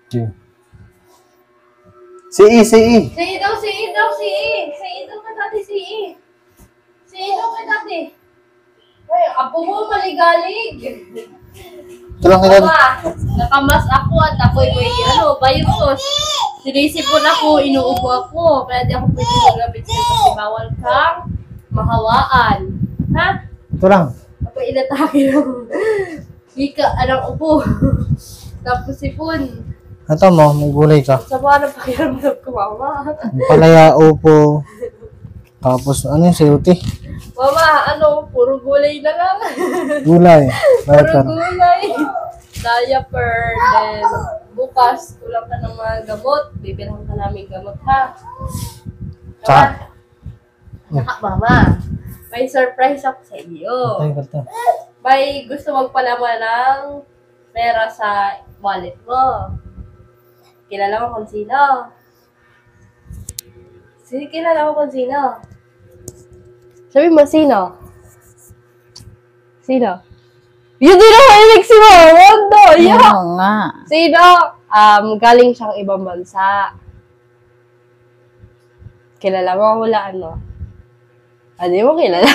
Si Si daw ka dati, Si daw ka dati. Ay, apo mo maligalig. Ito lang kita. Nakamas ako at ako'y bayos. Sinisipon ako, inuubo ako. Kaya di ako pwede maglapit sa'yo kasi bawal kang mahawaan. Ha? Ito lang. Ako inatake lang. Di ka, anong upo. Tapos sipon. Ito mo, may gulay ka. Sa mga napakiramdam ko, mama. Palaya, upo. Tapos, ano yung sayote? Mama, puro gulay na lang. Gulay. Puro gulay. Diaper. Then, bukas, kulang ka ng mga gamot. Bibirhan ka namin gamot, ha? Tsaka. Mama, may surprise ako sa iyo. May gusto magpalaman ng pera sa wallet mo. Kilala mo kung sino? Kilala mo kung sino? Sabi mo, sino? Sino? Yun din ako, ilig si Mondo! Oo nga. Sino? Galing siyang ibang bansa. Kilala mo, hulaan mo. Hindi mo kilala.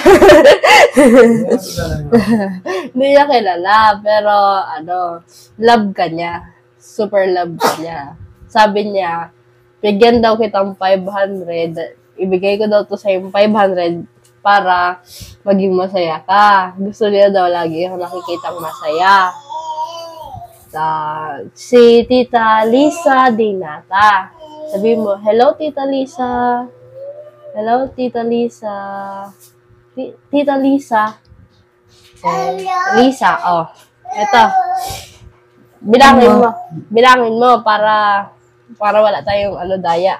Hindi niya kilala, pero love ka niya. Super love ka niya. Sabi niya, bigyan daw kitang 500. Ibigay ko daw to sa yung 500 para maging masaya ka. Gusto niya daw lagi ako nakikitang masaya. Si Tita Lisa Dinata. Sabi mo, hello Tita Lisa. Hello Tita Lisa. Tita Lisa. Lisa, Eto. Bilangin mo para wala tayong daya.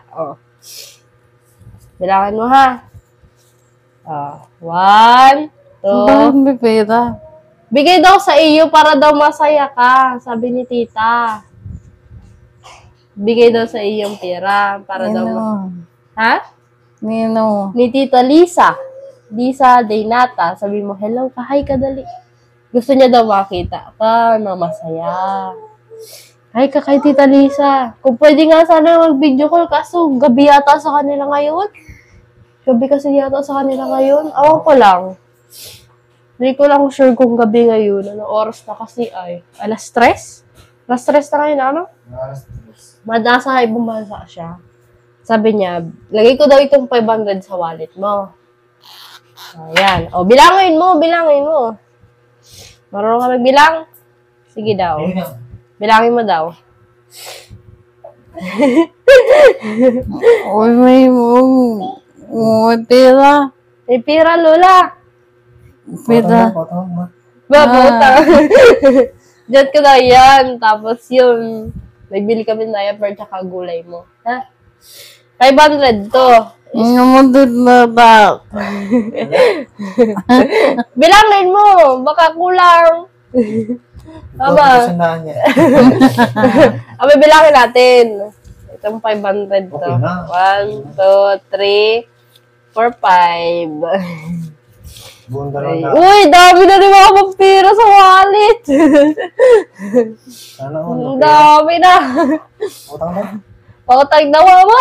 Bilangin mo ha. 1, 2. Bakit may pera? Bigay daw sa iyo para daw masaya ka, sabi ni tita. Bigay daw sa iyo yung pera para daw Ha? Nino? Ni Tita Lisa. Lisa Dinata. Sabi mo, hello ka, hi ka dali. Gusto niya daw makita ka na masaya. Hi ka kay Tita Lisa. Kung pwede nga sana mag-video call, kaso gabi yata sa kanila ngayon. Gabi kasi yata sa kanila ngayon. Awan ko lang. Hindi ko lang sure kung gabi ngayon. Anong oras na kasi ay? Alas 3? Alas 3 na ngayon, ano? Madasa ibang bansa siya. Sabi niya, lagay ko daw itong 500 sa wallet mo. Ayan. Bilangin mo. Marunong ka magbilang? Sige daw. Bilangin mo daw. Uy, may pera. May pira, Lola. Pera. Utang. Diyan ko na yan. Tapos yun, nagbili kami ng diaper tsaka gulay mo. Ha? 500 to. Na ba? Bilangin mo. Baka kulang. Tama. Bilangin natin. Itong 500 to. 1, 2, 3, 4, 5. Uy, dami na rin mga pampira sa wallet. Dami na. Pautang na mama.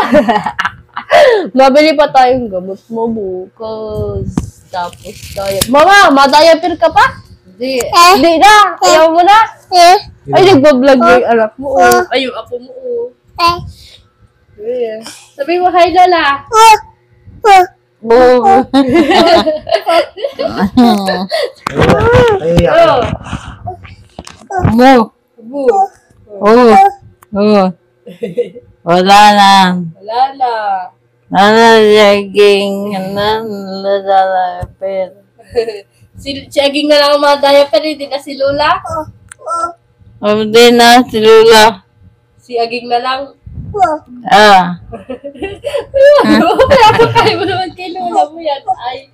Mabili pa tayong gamot mo bukas. Tapos tayo. Mama, ma-diaper ka pa? Hindi na. Ayaw mo na. Ay, nagbablog yung anak mo. Ay, yung apo mo. Sabi mo, hi Lola. Wala na. Nalaging diaper. Si Aging na lang ang mga diaper, hindi na si Lola. Hindi na si Lola. Si Aging na lang. Ah. Kaya kaya mo naman kay Lola mo yan. Ay.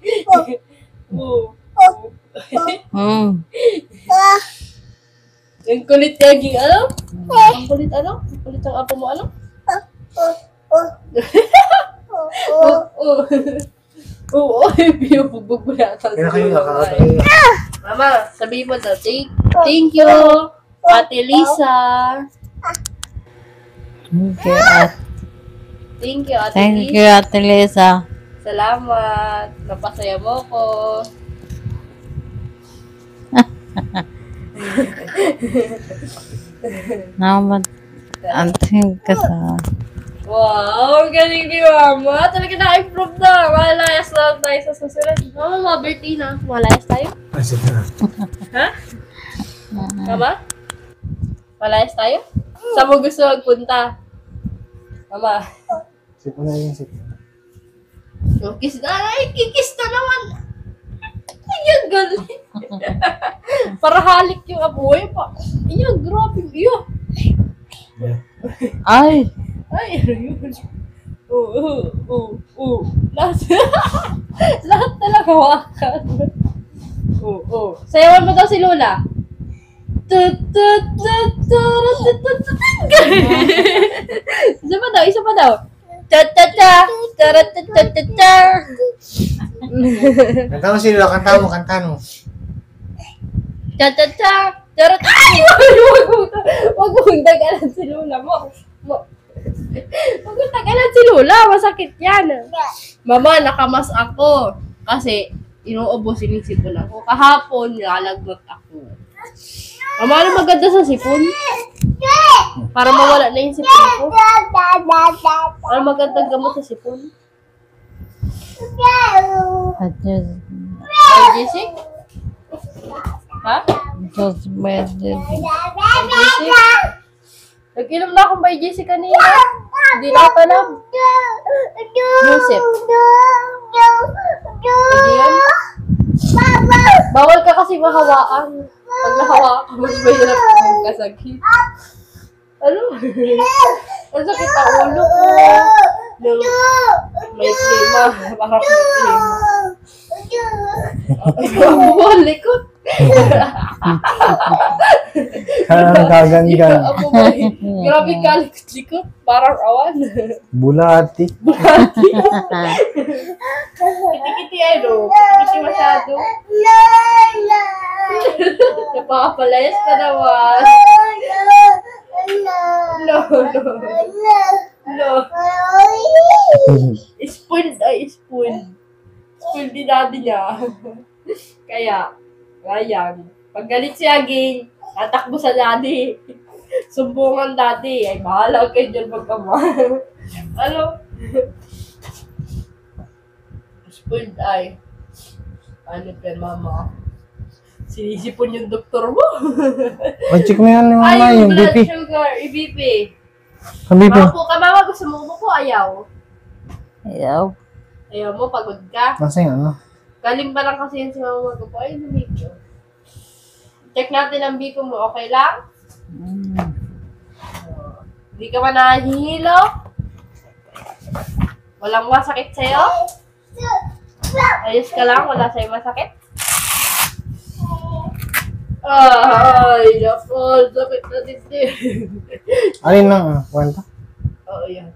Ang kulit ni Aging, ano? Ang kulit, ano? Ang kulit ang apo mo, ano? Oo, binubugbog mo na ata. Mama, sabihin mo daw, thank you, Ate Lisa. Thank you, Ate. Thank you, Ate Thank Liz. you, Ate Lisa. Salamat. Napasaya mo ko. Naman, anting ka sa... Wow, ang galing ni Mama. Talaga na-improve na. Malayas lang tayo sa susunod. Mama, Bertina. Malayas tayo? Ah, sige na. Ha? Mama? Malayas tayo? Saan mo gusto magpunta? Mama. Sipo na yung sipo. Yung kiss na. Ay, kikis na naman. Ay, ang galing. Para halik yung apoy pa. Ay, grabe. Iyo. Ay! Ay, ano yun? Lahat talaga hawakan. Sayawan mo daw si Lola. Isa pa daw. Cha-cha-cha. Cha-cha-cha-cha-cha. Kanta mo sila, kanta mo. Cha-cha-cha. Charot. Ay! Wag mong tagalan si Lola mo. Wag mong tagalan si Lola. Masakit yan. Mama, nakamas ako. Kasi, inuubusin yung sipon ako. Kahapon, nalalagnat ako. Mama, ano maganda sa sipon? Para mawala na yung sipon ko. Ano magandang gamot sa sipon? At just, Ay, Jessic? Ha? just medyo. By Jessic? Nag-inom na akong by Jessic kanina. Hindi na ako alam. Yusef. Hindi yan. Bawal ka kasi mahawaan. Pag nahawakan ka, mas mahirap kang kasakit. Ano? Ang sakit ang ulo ko. May klima. Parang may klima. Ang likod. Parang kaganggan. Grabe ka, likod-likod. Parang awan. Bulati. Kiti-kiti ano? Kiti masyado. Napapalayas ka naman. No. Spoiled ay spoiled. Spoiled din daddy niya. Kaya, ayan. Pag galit si Aging, tatakbo sa daddy. Sumbungan daddy. Ay, bahala kayo dyan magkama. Ano? Spoiled ay. Ano ka, mama? Sinisipon yung doktor mo. Mag-check mo yan ni mama, Ay, yung blood BP. sugar, BP. Ang BP. Makapo ka, mama. Gusto mo umupo? Ayaw. Ayaw. Ayaw mo, pagod ka. Nasa yung ano? Galing pa lang kasi yun si mama magpupo. Ay, lumiko. Check natin ang BP mo. Okay lang? Hindi ka ba nahihilo? Walang masakit sa'yo? Ayos ka lang? Wala sa'yo masakit? Ay, naku. Sakit na dito. Alin lang, kwenta? Oo, yan.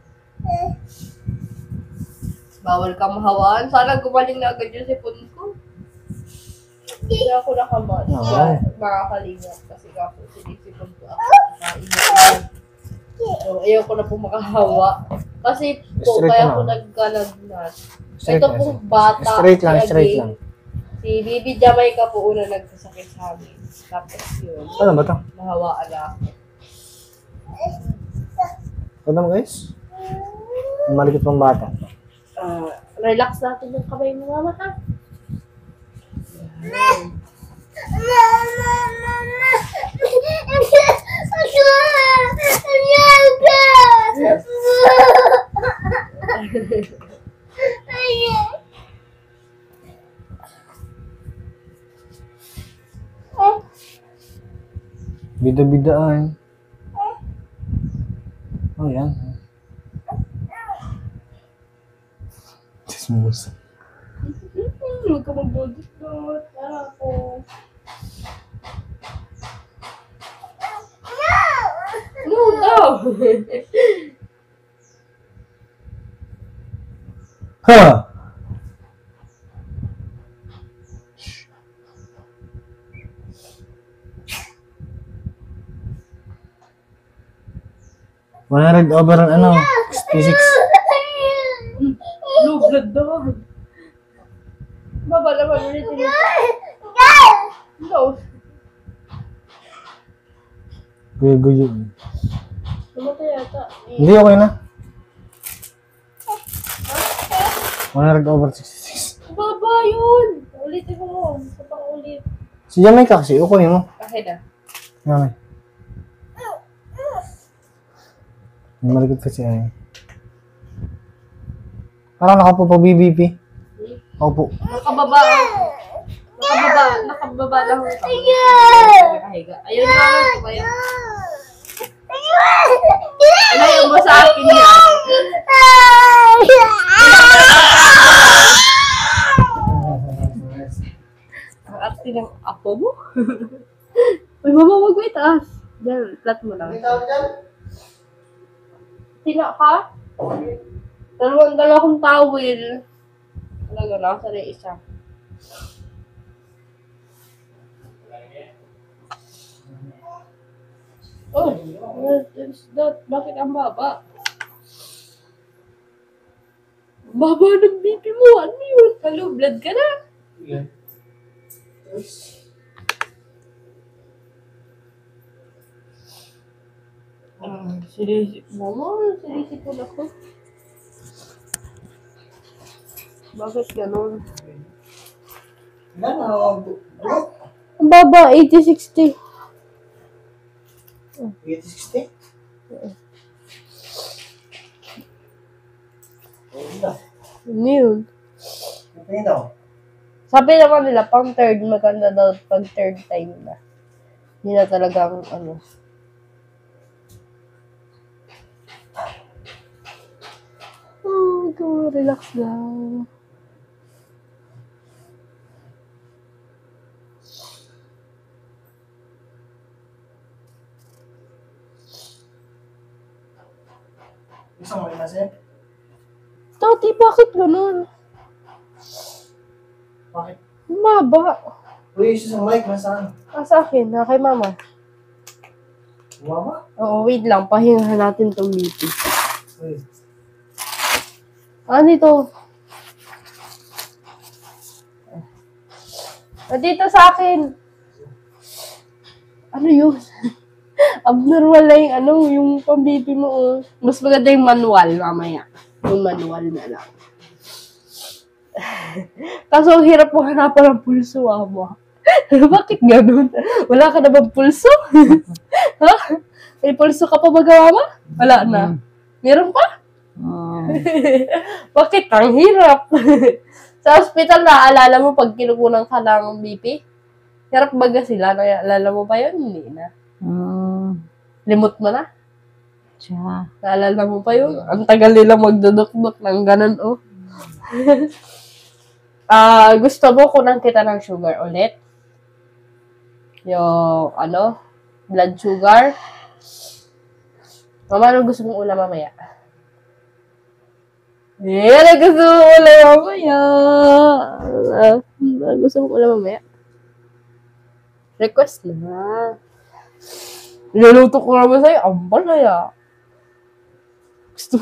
Bawal ka mahawaan. Sana gumaling na agad yung sipon ko. Hindi ako nakamas. Oo. Makakalingap kasi ako sinisipon ko ako. Kakainin. So, ayaw ko na po makahawa. Kasi po, Straight kaya na. ako nagkalagnat. Straight Ito lang, pong bata. Straight lang, si straight Aging. lang. Si Bibi Jamaica po una nagsasakit sa amin. Tapos yun, Ano ba ito? mahawaan na ako. Ito mo guys? Ang malikot pang bata. Relax natin yung kamay mo, mama, ha? Bida-bidaan. Oh, yan. Chismosa. Huwag ka magbudot. Para ako. No, no! Ha! 100 over, ano, 66. Low blood daw. Baba naman ulit yun. No. Guyo-guyo. Namatay yata. Hindi, okay na. 100 over 66. Baba yun. Ulitin mo. Sa pang-ulit. Si Jamaica kasi, okay mo. Okay na. Yan. Malikot kasi ay. Parang nakapo pa BBP. Opo. Nakababa lang ako. Nakahiga. Ayun yung ano ko kayo. Ayaw mo sa akin yan. Ang arte ng apo mo. Uy, mama, wag mo itaas. Diyan, flat mo lang. Tina ka? Dalawang towel. Talaga na, sa isa. Oh, what is that? Bakit ang baba? Baba ng BP mo. Ano yun? Hello, blood ka na. Sinisip. Mama, sinisip ko na ko. Bakit ganun? Ang baba, 80-60. 80-60? Ano yun? Ito daw. Sabi naman nila, pang third, maganda daw pag third time na. Hindi na talagang, ano. Oh, go, relax lang. Gusto mo rin kasi? Tati, bakit ganun? Bakit? Maba. Uy, isa sa mic, nasaan? Sa akin, na kay mama. Bumaba? Oo, wait lang. Pahingahan natin tong BP. Uy. Ano ito? Dito sa akin. Ano yun? Abnormal na yung ano, yung pang-BP mo. Oh. Mas maganda yung manual mamaya. Yung manual na lang. Kaso ang hirap mo hanapan ng pulso, mo. Bakit ganun? Wala ka na bang pulso? Ha? May pulso ka pa ba, mama? Wala na. Meron pa? Bakit? Ang hirap. Sa hospital, naaalala mo pag kinukunan ka ng BP? Hirap baga sila. Naalala mo pa yun? Hindi na. Limot mo na? Siya. Naalala mo pa yun? Ang tagal nila magdudukduk ng ganun, oh. Gusto mo kunan kita ng sugar ulit? Yung, ano? Blood sugar? Mama, ano gusto mong ulam mamaya? Ano gusto mong ulam mamaya? Ano gusto mong ulam mamaya? Request na. Niluluto ko naman sa'yo. Ang balaya. Gusto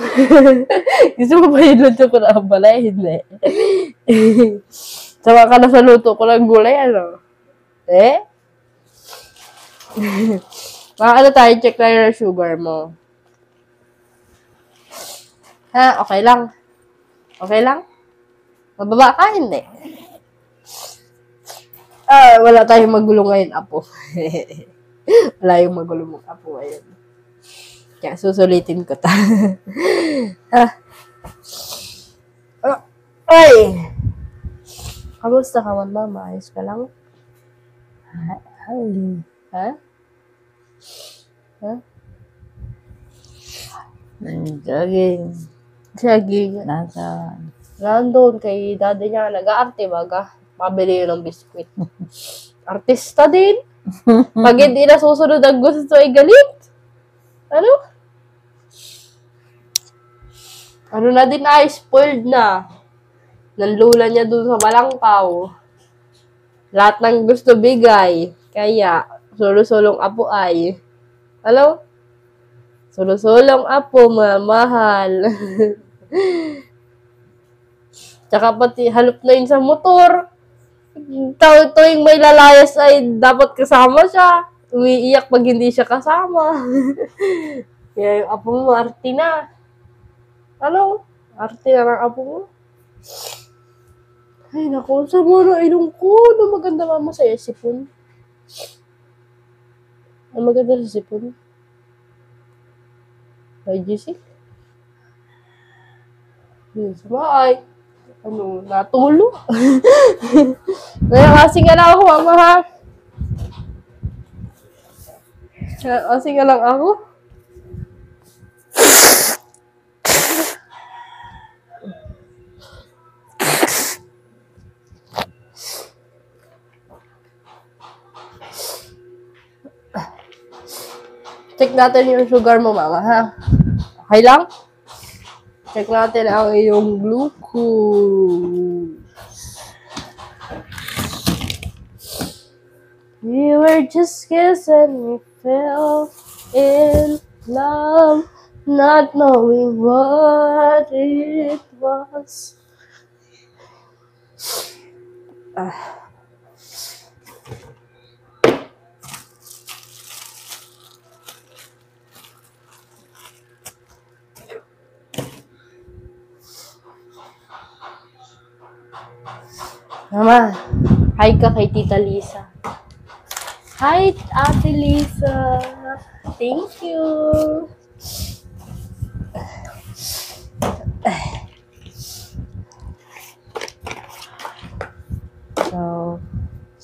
mo ba iluto ko na ang balaya? Hindi. Sama ka na sa luto ko ng gulay, ano? Eh? Ano tayo, check tayo ng sugar mo. Ha? Okay lang? Okay lang? Mababa ka? Hindi. Wala tayong magulo ngayon, apo. Wala yung magulo mong apo ngayon. Kaya susulitin ko ta. Ay! Kamusta ka man, mama? Ayos ka lang? Ha? Ha? Jogging. Saging. Nandun kay daddy niya. Nag-aarte baga. Mabili yun ng biskwit. Artista din. Pag hindi na susunod ang gusto ay galit. Ano? Ano na din ay spoiled na. Nanlula niya dun sa Balangkaw. Lahat ng gusto bigay. Kaya, solo-solong apo ay. Hello? Sulusulong apo, mamahal. Tsaka pati halop na yun sa motor. Tuwing may lalayas ay dapat kasama siya. Umiiyak pag hindi siya kasama. Kaya yung apo mo, arte na. Ano? Arte na ng apo mo. Ay, naku. Sa mga ilong ko na maganda mama sa sipon. Ang maganda sa sipon. Ay, GC? Yun, sama ay. Ano, natulo. Ngayon, kasing nga lang ako, mama, ha? Kasing nga lang ako. Check natin yung sugar mo, mama, ha? Okay lang? Check natin ang iyong glucose. We were just kissing, we fell in love, not knowing what it was. Mama, hi ka kay Tita Lisa. Hi, Ate Lisa. Thank you. So,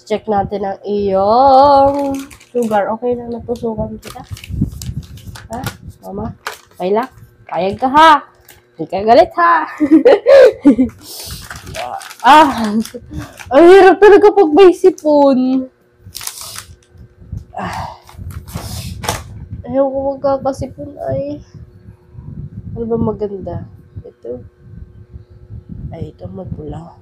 check natin ang iyong sugar. Okay lang natusukan kita? Ha? Mama? Okay lang? Payag ka ha? Hindi ka galit ha? Ang hirap talaga pag may sipon. Ayaw ko magkakasipon ay. Ano ba maganda? Ito. Ay, ito magpula.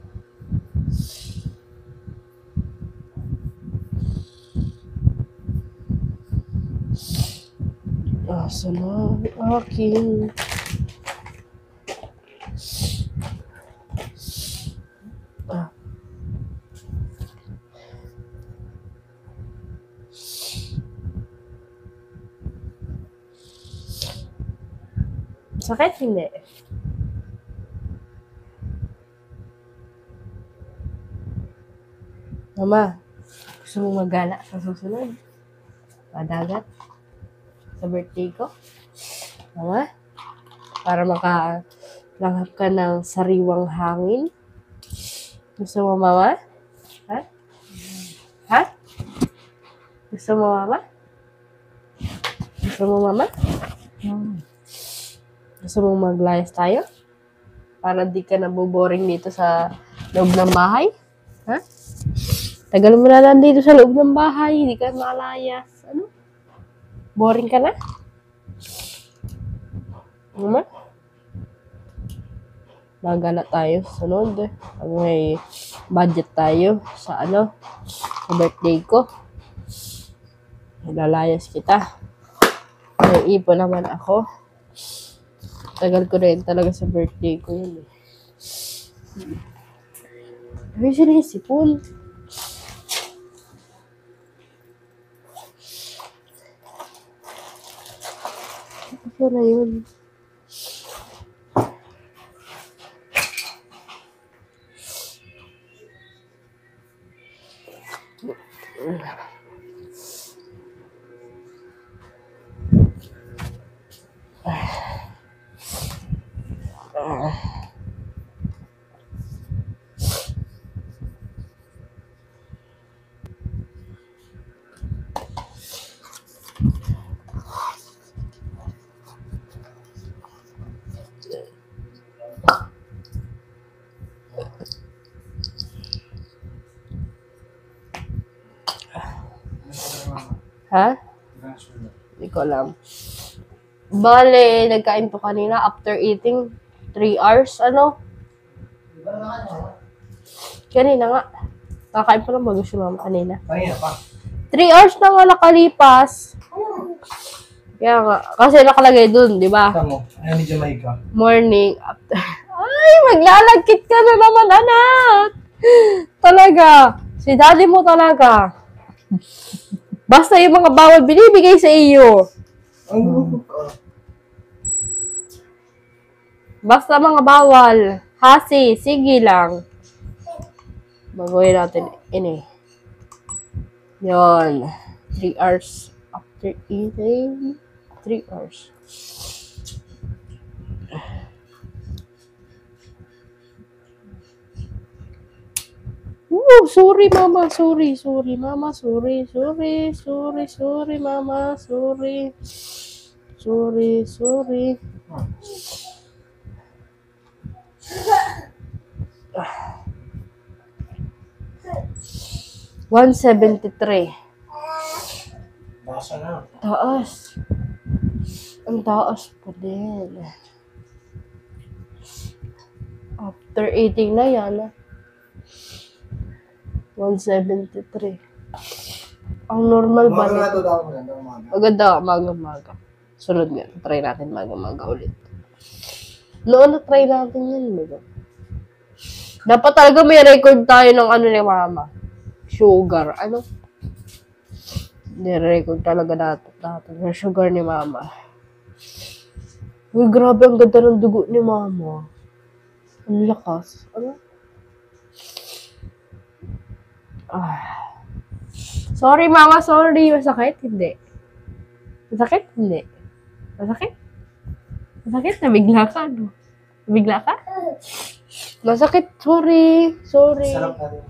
Sana aking sakit hindi? Mama, gusto mong magala sa susunod? Madagat? Sa birthday ko? Mama? Para makalanghap ka ng sariwang hangin? Gusto mo, mama? Ha? Ha? Gusto mo, mama? Gusto mo, mama? Gusto mo maglayas tayo? Para di ka naboboring dito sa loob ng bahay? Ha? Tagal mo na nandito sa loob ng bahay, hindi ka malayas. Ano? Boring ka na? Mama? Magala tayo sunod. Pag may budget tayo sa sa birthday ko. Lalayas kita. May ipon naman ako. Tagal ko rin talaga sa birthday ko yun eh. Ay, sila yung sipon. Ito na yun. Ha? Hindi ko alam. Bale, nagkain to kanina after eating 3 hours, Kanina nga. Kakain pa lang bago si mama kanina. 3 hours na nga nakalipas. Kaya nga, kasi nakalagay dun, di ba? Tamo, ayaw ni Jamaica. Morning after. Ay, maglalagkit ka na naman, anak! Talaga. Si daddy mo talaga. Basta yung mga bawal binibigay sa iyo. Ang gulo ka. Basta mga bawal. Hasi, sige lang. Baguhin natin ini. Yon. 3 hours after eating. 3 hours. Sorry mama, sorry mama, sorry mama, sorry. 173. Basa na. Taas. Ang taas pa din. After eating na yan, 173. Ang normal ba? Umaga nga ito daw mo lang. Umaga. Maganda, maga. Sunod nga. Try natin maga ulit. Noon na-try natin yun, diba? Dapat talaga may record tayo ng ano ni mama. Sugar. Ano? Ni-record talaga natin yung sugar ni mama. Uy, grabe ang ganda ng dugo ni mama. Ang lakas. Ano? Sorry mama, sorry. Masakit? Hindi. Masakit? Hindi. Masakit? Masakit? Nabigla ka, no? Nabigla ka? Masakit. Sorry. Sarap na rin.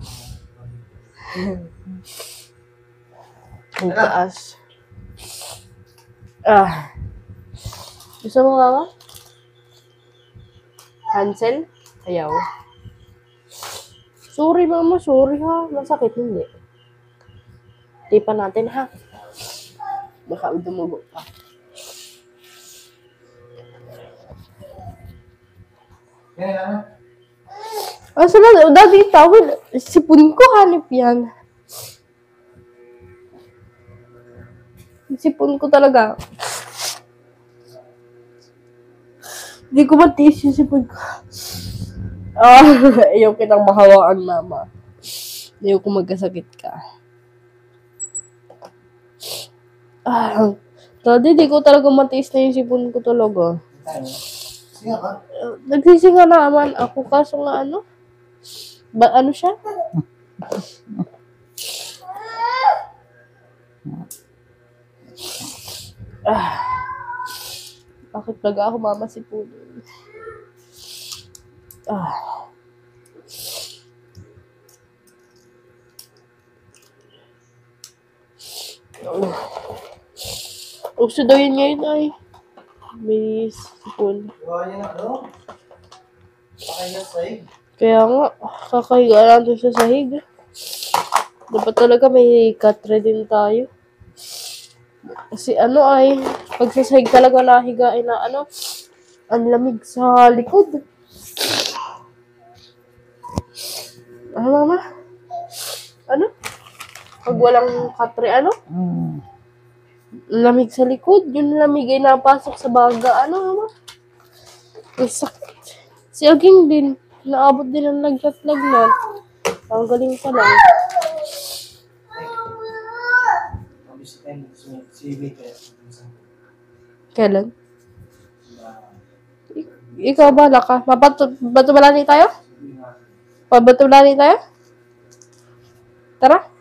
Ang taas. Gusto mo mama? Hansel? Ayaw. Sorry mama, sorry ha. Masakit, hindi. Tipan natin ha. Baka dumugo pa. Yan na. Sala, dati tawid. Sipon ko, hanip yan. Sipon ko talaga. Hindi ko matiis yung sipon ko. Ayaw kitang mahawaan, mama. Ayaw ko magkasakit ka. Dati, di ko talaga matiis na yung sipon ko talaga. Singa ka? Nagsisinga naman ako, kaso nga ano? Ano siya? Bakit talaga ako mama sipunin? Uso daw yun ngayon ay. May sipon. Gawa niya na ano? Pakaya sa'yo. Kaya nga, kakahiga natin sa sahig. Dapat talaga may katre din tayo. Kasi ano ay, pag sa sahig talaga nahiga ay na ano, ang lamig sa likod. Ano mama? Ano? Pag walang katre, ano? Lamig sa likod. Yung lamig ay napasok sa baga. Ano mama? Ang sakit. Si Aging din. Naabot din ang lagnat. Ang galing pa lang. Mabisitin si Vita. Kailan? Ikaw bala ka. Bato-balani tayo? Pabato-balani tayo? Tara.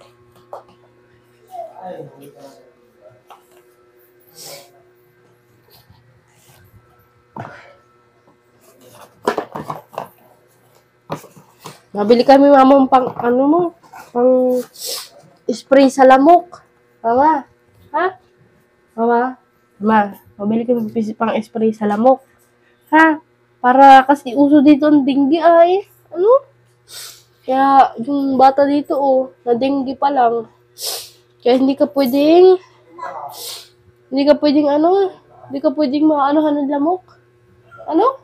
Nabili kami mama pang ano mo, pang spray sa lamok. Mama, ha? Mama, mabili kami pang spray sa lamok. Ha? Para kasi uso dito ang dengue ay. Ano? Kaya yung bata dito na dengue pa lang. Kaya hindi ka pwedeng maanohan ng lamok. Ano?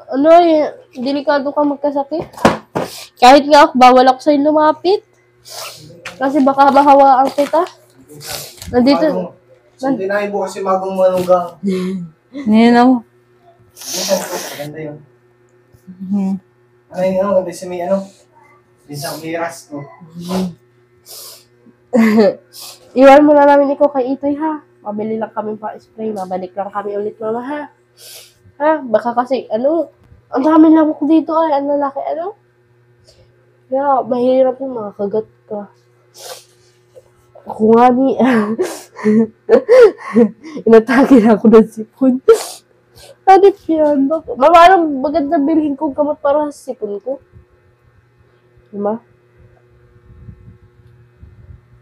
Ano delikado ka magkasakit. Kahit nga bawal ako sa'yo lumapit. Kasi baka mahawaan kita. Sundin na ibo kasi magong manugang. Ngayon ako. Maganda yun. Mhm. Ano yun, ano? Ganda si may ano? Binsang miras ko. Iwan mo na namin ikaw kay Itoy, ha? Mabili lang kami pa spray. Mabalik lang kami ulit, mama, ha? Ha? Baka kasi, ano, ang dami lamok dito, ay. Ang lalaki, ano? Kaya, mahirap yung makakagat ka. Ako nga ni, inatake na ako ng sipon. Hanip yan. Mama, anong maganda bilhin kong gamot para sa sipon ko? Diba?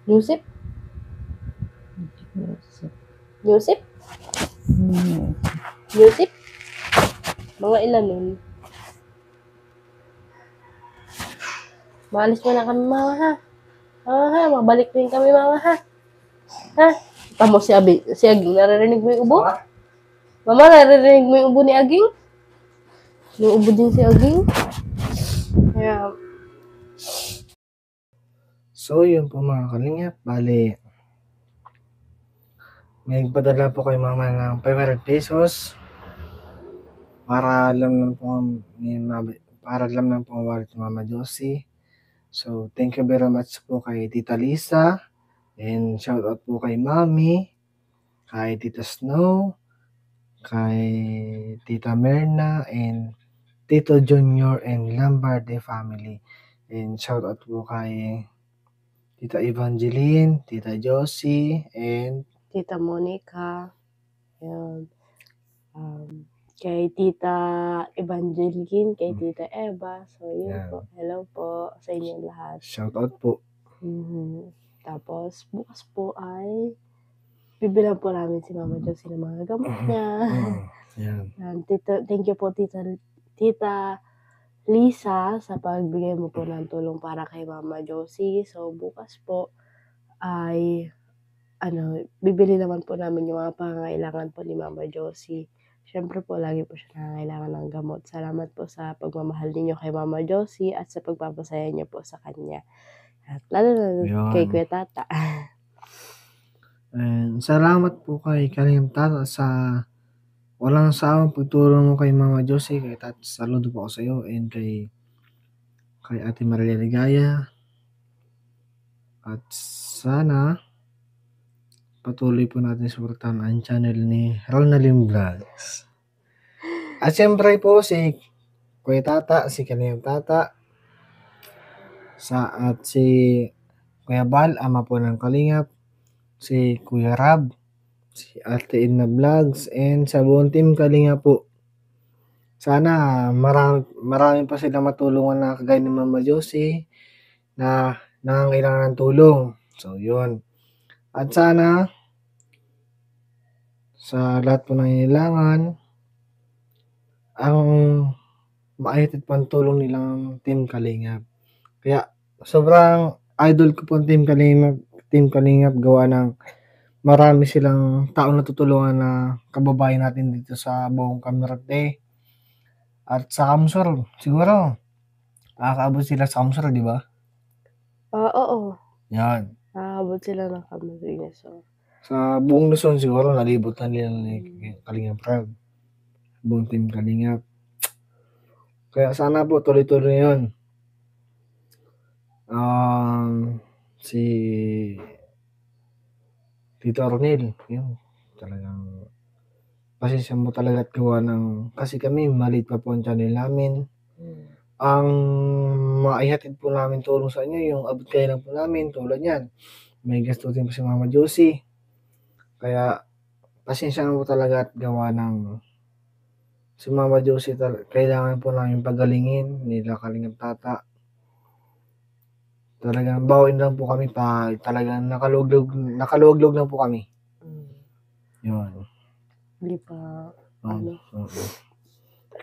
Yusip? Yusip? Mhm. Yusip? Mga ilan nun? Maalis mo na kami, mama, ha? Mama, ha? Mabalik din kami, mama, ha? Ha? Tamo si Aging, naririnig mo yung ubo? Mama, naririnig mo yung ubo ni Aging? Yung ubo din si Aging? Kaya, So, yun po mga kalingap. Bali, may nagpadala po kay mama ng 500 pesos para alam lang po para alam lang po ang wallet ni Mama Josie. So, thank you very much po kay Tita Lisa and shout out po kay Mami, kay Tita Snow, kay Tita Merna and Tito Junior and Lambarde family. And shout out po kay Tita Evangeline, Tita Josie, and Tita Monica, yun. Kay Tita Evangeline, kay Tita Eva. So, yun Yan. po. Hello po sa inyo lahat. shout out po. Mhm. Tapos, bukas po ay bibilang po namin si Mama Josie ng mga gamot niya. Yan. Thank you po, Tita Lisa, sa pagbigay mo po ng tulong para kay Mama Josie. So, bukas po ay bibili naman po namin yung mga pangangailangan po ni Mama Josie. Siyempre po, lagi po siya nangangailangan ng gamot. Salamat po sa pagmamahal ninyo kay Mama Josie at sa pagpapasaya niyo po sa kanya. At lalo na Yun. kay Kuya Tata. And salamat po kay Kalingap Tata sa walang sawang pagtulong mo kay Mama Josie, kay Tata. Saludo po ako sa iyo and kay Ate Maria Ligaya. At sana patuloy po natin suportahan ang channel ni Ronaldin Vlogs. At siyempre po si Kuya Tata, si Kalingap Tata, at si Kuya Bal, ama po ng Kalingap, si Kuya Rab, si Ate Edna Vlogs, and sa buong team Kalingap po. Sana marami pa sila matulungan na kagaya ni Mama Josie na nangangailangan ng tulong. So, yun. At sana sa lahat po ng kailangan, ang maihatid po ang tulong nilang Team Kalingap. Kaya sobrang idol ko po ang Team Kalingap gawa ng marami silang taong natutulungan na kababayan natin dito sa buong Camarate. At sa Kamsur, siguro nakakaabot sila sa Kamsur, di ba? Oo. Yan. Nakakabot sila ng Camarines. So. Sa buong Luzon siguro nalibot na nila ni Kalingap Rab. Buong Team Kalingap. Kaya sana po tuloy-tuloy yun. Si Tito Arnel, yun. Talagang pasensya mo talaga at gawa ng, kasi kami maliit pa po ang channel namin. Ang maihatid po namin tulong sa inyo, yung abot kaya lang po namin, tulad yan. May gastusin po si Mama Josie. Kaya pasensya mo talaga at gawa ng si Mama Josie, kailangan po namin pagalingin nila Kalingap Tata. Talagang bawin lang po kami pa, talagang nakaluglog lang po kami. Yun. Hindi pa,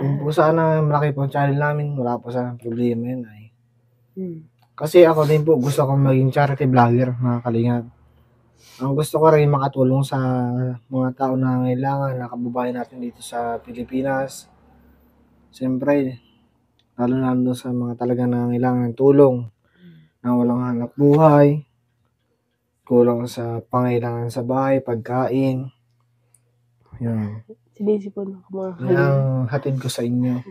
Kung po sana malaki po ang channel namin, wala po sana problema yun ay. Kasi ako din po, gusto kong maging charity vlogger, mga Kalingap. Ang gusto ko rin makatulong sa mga tao na nangangailangan, na kababayan natin dito sa Pilipinas. Siyempre, lalo sa mga talagang nangangailangan ng tulong, na walang hanap buhay. kulang sa pangailangan sa bahay, pagkain. Yun. Sinisipon ako mga Yan kalingap. ang hatid ko sa inyo.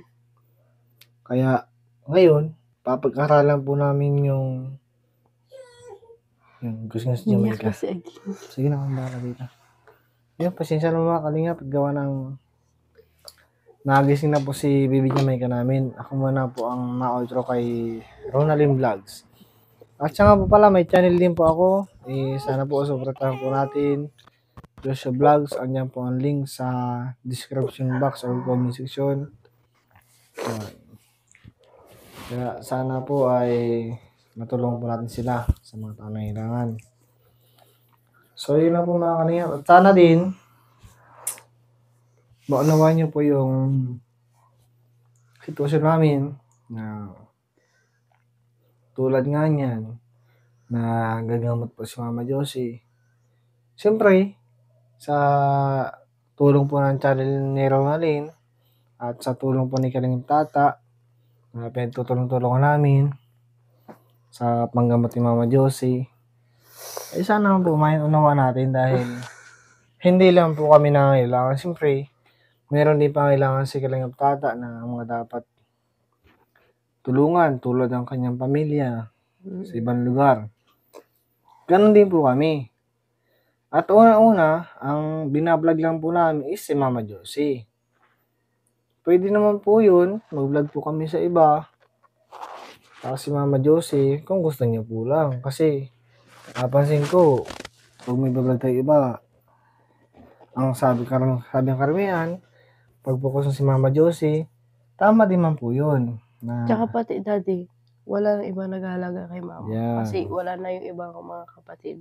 Kaya, ngayon, papag-aralan po namin yung gusto nga sa Iyak Jamaica. kasi again. Sige na, kung baka dito. Yun, pasensya na mga kalingap. Gawa ng nagising na po si Baby Jamaica namin. Ako muna po ang na-outro kay Ronaldin Vlogs. At saka po pala, may channel din po ako. Sana po supportahan po natin. Joshua Vlogs, andyan po ang link sa description box or comment section. Kaya sana po ay matulungan po natin sila sa mga pangangailangan. So, yun na po mga kalingap. At sana din, maunawaan niyo po yung sitwasyon namin na tulad nga niyan na gagamot po si Mama Josie. Siyempre, sa tulong po ng channel ni Ronaldin at sa tulong po ni Kalingap Tata na pinagtutulong-tulungan namin sa panggamot ni Mama Josie, ay sana po mainunawa natin dahil hindi lang po kami nangangailangan. Siyempre, meron din pangailangan si Kalingap Tata na mga dapat tulungan tulad ng kanyang pamilya sa ibang lugar. Ganon din po kami. At una-una, ang binablog lang po namin is si Mama Josie. Pwede naman po yun, mag-vlog po kami sa iba. Tapos si Mama Josie, kung gusto niya po lang. Kasi, napansin ko, pag may vlog tayo iba, ang sabi ng karamihan, pag focus si Mama Josie, tama din man po yun. Na, Tsaka pati daddy, wala nang iba nag-aalaga kay mama. Yeah. Kasi wala na yung ibang mga kapatid.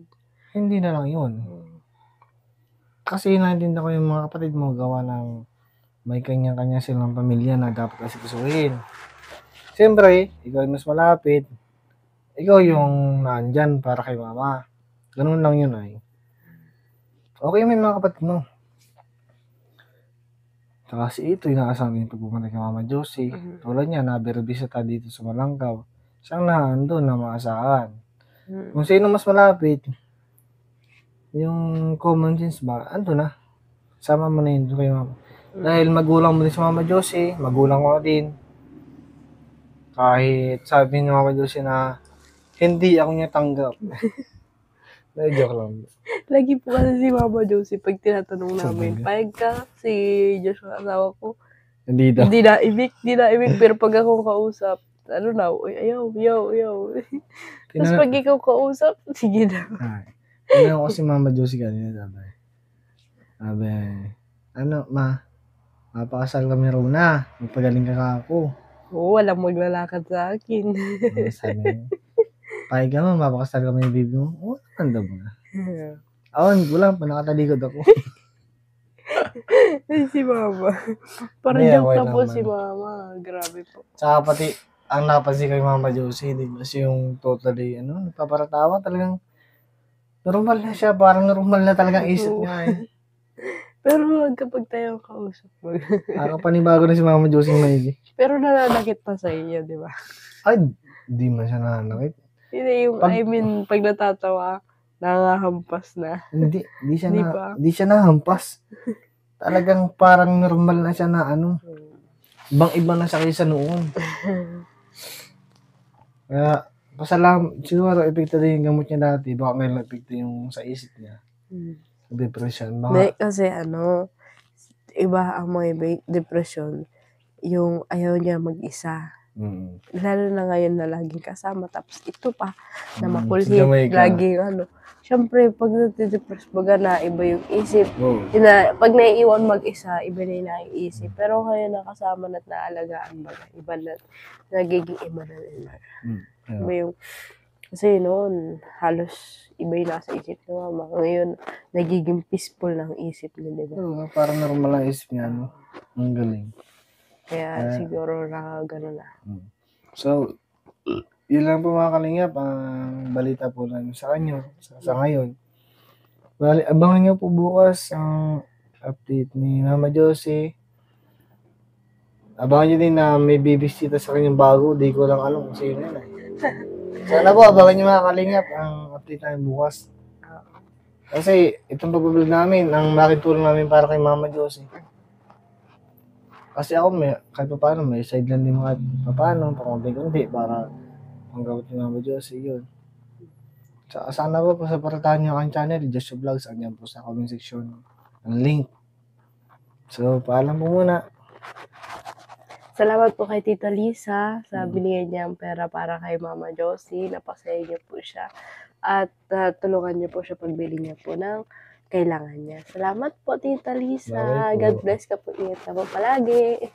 hindi na lang yun. Kasi naintindihan ko yung mga kapatid mo gawa ng may kanya-kanya silang pamilya na dapat asikasuhin. Siyempre, ikaw yung mas malapit. Ikaw yung naandyan para kay mama. Ganun lang yun ay. Okay may mga kapatid mo. Saka si Ito yung nakasama yung pagpupunta kay Mama Josie. Tulad niya, nabiribisita dito sa Malangkaw. Siyang naandun na maasahan. Kung sino mas malapit, yung common sense ba, ando na. Sama mo na yun kay Mama. Dahil magulang mo din si Mama Josie, magulang ko din. Kahit sabi ni Mama Josie na hindi ako niya tanggap. Joke lang. Lagi po kasi si Mama Josie pag tinatanong namin, Sabi payag ka, si Joshua asawa ko, Hindi daw. hindi na ibig, pero pag akong kausap, ano na, uy, ayaw. Tapos pag ikaw kausap, sige na. Tingnan ko si Mama Josie kanina, sabi, ano, mapakasal kami raw na, magpagaling ka ako. Oo, walang maglalakad sa akin. Sabi niya, payag ka mo, mapakasal kami ni baby mo. Oo, ano ba? Wala pa, nakatalikod ako. Si Mama. Parang Hindi, joke okay na po naman. si Mama. Grabe po. Tsaka pati, ang napansin kay Mama Josie, di ba, siya yung totally, nagpaparatawa talagang, normal na siya, parang normal na talagang isip niya eh. Pero kapag tayo kausap mo. Panibago na si Mama Josie Maigi. Pero nananakit pa sa inyo, di ba? Ay, di man siya nanakit. Hindi yung, I mean, pag natatawa, nangahampas na. Hindi siya Di na, ba? hindi siya nahampas. Talagang parang normal na siya na ibang-iba na siya kaysa noon. Kaya, siguro epekto din yung gamot niya dati, baka ngayon epekto yung sa isip niya. Depression. Hindi, kasi iba ang mga depression, yung ayaw niya mag-isa. Lalo na ngayon na laging kasama. Tapos ito pa, na makulhit, laging Siyempre, pag natidepress, baga na iba yung isip. Pag naiiwan mag-isa, iba na yung naiisip. Pero ngayon nakasama na't naalagaan, baga, iba na, nagiging iba na nila. Iba yung, kasi noon, halos iba yung nasa isip ni Mama. Ngayon, nagiging peaceful ng isip niya, diba? Parang normal ang isip niya, Ang galing. Kaya siguro gano'n na. So, yun lang po mga kalingap, ang balita po namin sa kanyo, sa ngayon. Abangan nyo po bukas ang update ni Mama Josie. Abangan nyo din na may bibisita sa kanyang bago, di ko lang alam kung sino yun. Sana po, abangan nyo mga kalingap ang update namin bukas. Kasi itong pag-vlog namin, ang malaking tulong namin para kay Mama Josie. Kasi ako kahit pa paano, may sideline din kahit pa paano, pakunti-kunti para panggamot ni Mama Josie, yun. Tsaka sana po supportahan niyo ang channel, Joshua Vlogs, andyan po sa comment section ang link. So, paalam po muna. Salamat po kay Tita Lisa sa binigay niyang pera para kay Mama Josie. Napasaya niyo po siya. At tulungan niyo po siya pagbili niya po ng kailangan niya. Salamat po, Tita Lisa. Bye po. God bless ka po. Ingat ka po palagi.